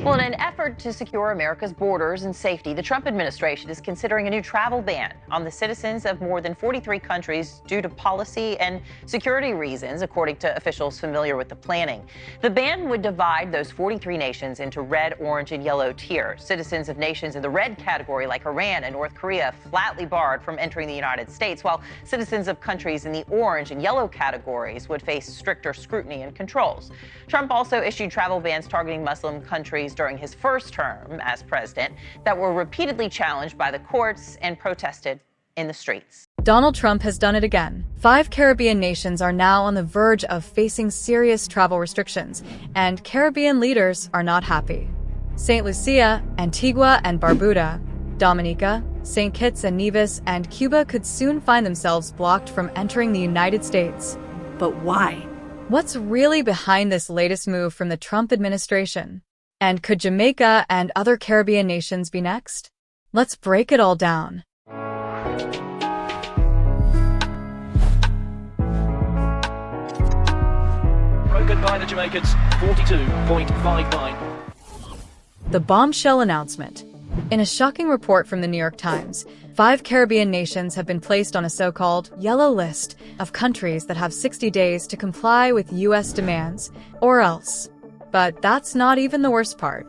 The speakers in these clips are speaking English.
Well, in an effort to secure America's borders and safety, the Trump administration is considering a new travel ban on the citizens of more than 43 countries due to policy and security reasons, according to officials familiar with the planning. The ban would divide those 43 nations into red, orange, and yellow tiers. Citizens of nations in the red category, like Iran and North Korea, flatly barred from entering the United States, while citizens of countries in the orange and yellow categories would face stricter scrutiny and controls. Trump also issued travel bans targeting Muslim countries during his first term as president that were repeatedly challenged by the courts and protested in the streets. Donald Trump has done it again. 5 Caribbean nations are now on the verge of facing serious travel restrictions, and Caribbean leaders are not happy. St. Lucia, Antigua and Barbuda, Dominica, St. Kitts and Nevis, and Cuba could soon find themselves blocked from entering the United States. But why? What's really behind this latest move from the Trump administration? And could Jamaica and other Caribbean nations be next? Let's break it all down. Broken by the Jamaicans, 42.59. The bombshell announcement. In a shocking report from the New York Times, 5 Caribbean nations have been placed on a so-called yellow list of countries that have 60 days to comply with U.S. demands, or else. But that's not even the worst part.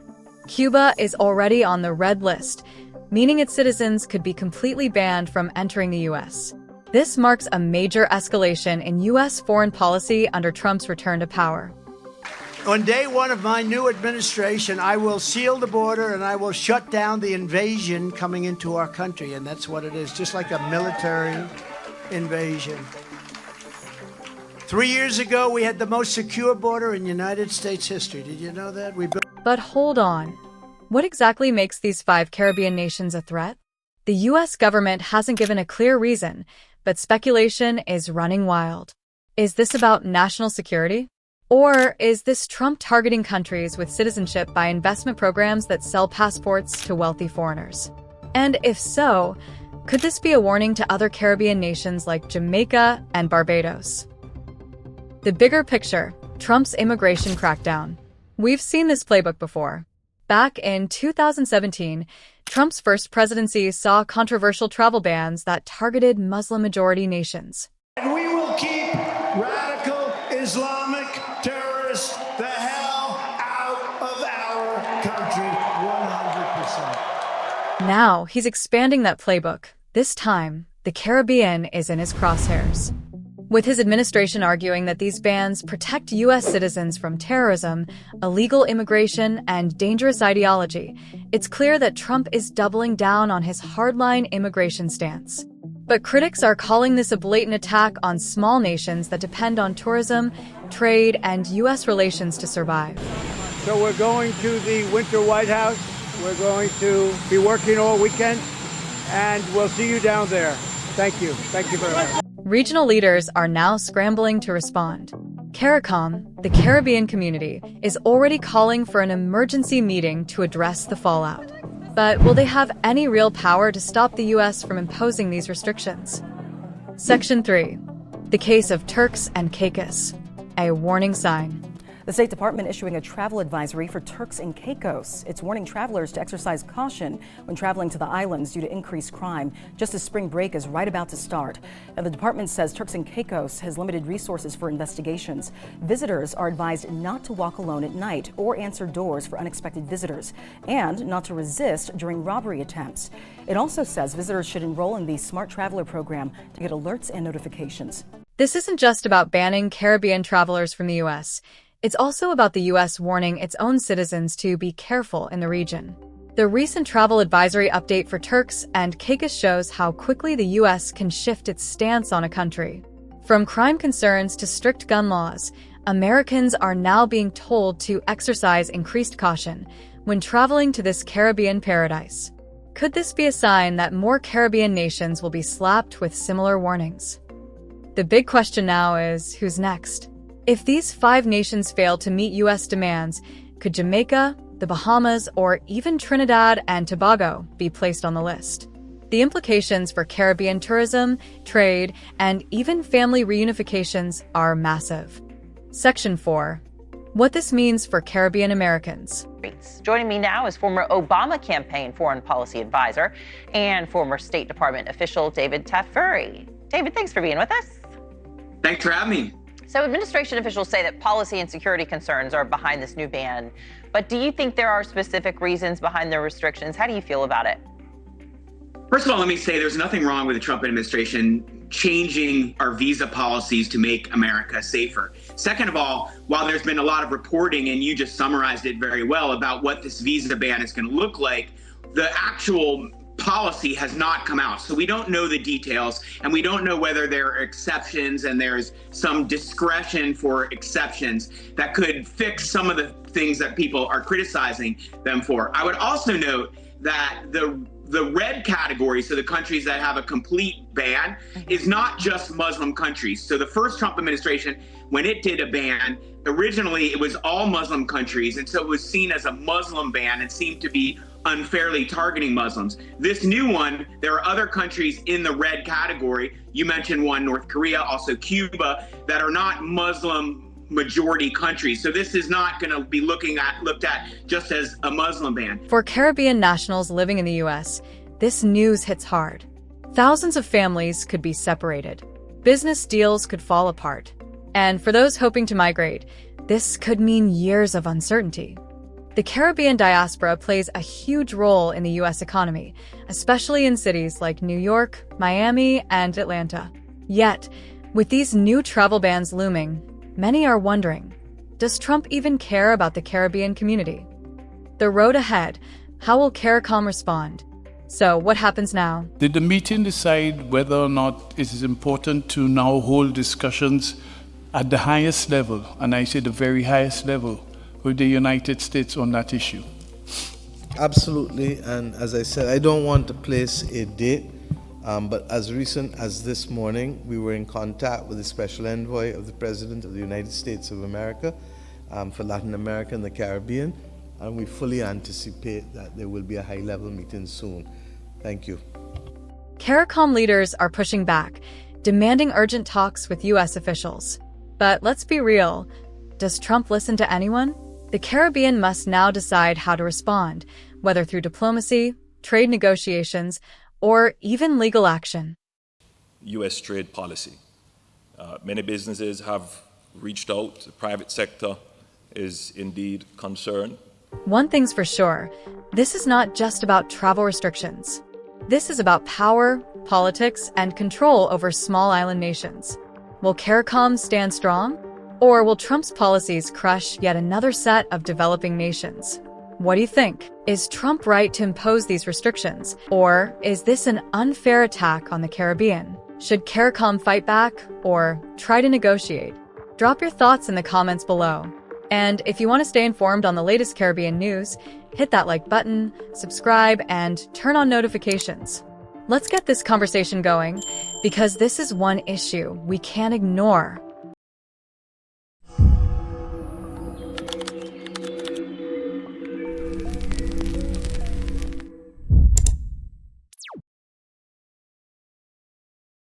Cuba is already on the red list, meaning its citizens could be completely banned from entering the U.S. This marks a major escalation in U.S. foreign policy under Trump's return to power. On day one of my new administration, I will seal the border and I will shut down the invasion coming into our country. And that's what it is, just like a military invasion. 3 years ago, we had the most secure border in United States history. Did you know that? But hold on. What exactly makes these 5 Caribbean nations a threat? The U.S. government hasn't given a clear reason, but speculation is running wild. Is this about national security? Or is this Trump targeting countries with citizenship by investment programs that sell passports to wealthy foreigners? And if so, could this be a warning to other Caribbean nations like Jamaica and Barbados? The bigger picture, Trump's immigration crackdown. We've seen this playbook before. Back in 2017, Trump's first presidency saw controversial travel bans that targeted Muslim-majority nations. And we will keep radical Islamic terrorists the hell out of our country, 100%. Now he's expanding that playbook. This time, the Caribbean is in his crosshairs. With his administration arguing that these bans protect U.S. citizens from terrorism, illegal immigration, and dangerous ideology, it's clear that Trump is doubling down on his hardline immigration stance. But critics are calling this a blatant attack on small nations that depend on tourism, trade, and U.S. relations to survive. So we're going to the Winter White House. We're going to be working all weekend, and we'll see you down there. Thank you. Thank you very much. Regional leaders are now scrambling to respond. CARICOM, the Caribbean community, is already calling for an emergency meeting to address the fallout. But will they have any real power to stop the U.S. from imposing these restrictions? Section 3. The case of Turks and Caicos. A warning sign. The State Department issuing a travel advisory for Turks and Caicos. It's warning travelers to exercise caution when traveling to the islands due to increased crime, just as spring break is right about to start. Now, the department says Turks and Caicos has limited resources for investigations. Visitors are advised not to walk alone at night or answer doors for unexpected visitors, and not to resist during robbery attempts. It also says visitors should enroll in the Smart Traveler program to get alerts and notifications. This isn't just about banning Caribbean travelers from the U.S. It's also about the U.S. warning its own citizens to be careful in the region. The recent travel advisory update for Turks and Caicos shows how quickly the U.S. can shift its stance on a country. From crime concerns to strict gun laws, Americans are now being told to exercise increased caution when traveling to this Caribbean paradise. Could this be a sign that more Caribbean nations will be slapped with similar warnings? The big question now is, who's next? If these 5 nations fail to meet U.S. demands, could Jamaica, the Bahamas, or even Trinidad and Tobago be placed on the list? The implications for Caribbean tourism, trade, and even family reunifications are massive. Section 4. what this means for Caribbean Americans. Joining me now is former Obama campaign foreign policy advisor and former State Department official David Tafuri. David, thanks for being with us. Thanks for having me. So administration officials say that policy and security concerns are behind this new ban. But do you think there are specific reasons behind the restrictions? How do you feel about it? First of all, let me say there's nothing wrong with the Trump administration changing our visa policies to make America safer. Second of all, while there's been a lot of reporting, and you just summarized it very well, about what this visa ban is going to look like, the actual policy has not come out. So we don't know the details, and we don't know whether there are exceptions and there's some discretion for exceptions that could fix some of the things that people are criticizing them for. I would also note that the red category, so the countries that have a complete ban, is not just Muslim countries. So the first Trump administration, when it did a ban, originally it was all Muslim countries, and so it was seen as a Muslim ban and seemed to be unfairly targeting Muslims. This new one, there are other countries in the red category. You mentioned one, North Korea, also Cuba, that are not Muslim majority countries. So this is not going to be looked at just as a Muslim ban. For Caribbean nationals living in the U.S., this news hits hard. Thousands of families could be separated. Business deals could fall apart. And for those hoping to migrate, this could mean years of uncertainty. The Caribbean diaspora plays a huge role in the U.S. economy, especially in cities like New York, Miami, and Atlanta. Yet, with these new travel bans looming, many are wondering, does Trump even care about the Caribbean community? The road ahead, how will CARICOM respond? So what happens now? Did the meeting decide whether or not it is important to now hold discussions at the highest level, and I say the very highest level, with the United States on that issue? Absolutely, and as I said, I don't want to place a date, but as recent as this morning, we were in contact with the Special Envoy of the President of the United States of America for Latin America and the Caribbean, and we fully anticipate that there will be a high-level meeting soon. Thank you. CARICOM leaders are pushing back, demanding urgent talks with U.S. officials. But let's be real, does Trump listen to anyone? The Caribbean must now decide how to respond, whether through diplomacy, trade negotiations, or even legal action. U.S. trade policy. Many businesses have reached out. The private sector is indeed concerned. One thing's for sure, this is not just about travel restrictions. This is about power, politics, and control over small island nations. Will CARICOM stand strong? Or will Trump's policies crush yet another set of developing nations? What do you think? Is Trump right to impose these restrictions? Or is this an unfair attack on the Caribbean? Should CARICOM fight back or try to negotiate? Drop your thoughts in the comments below. And if you want to stay informed on the latest Caribbean news, hit that like button, subscribe, and turn on notifications. Let's get this conversation going, because this is one issue we can't ignore.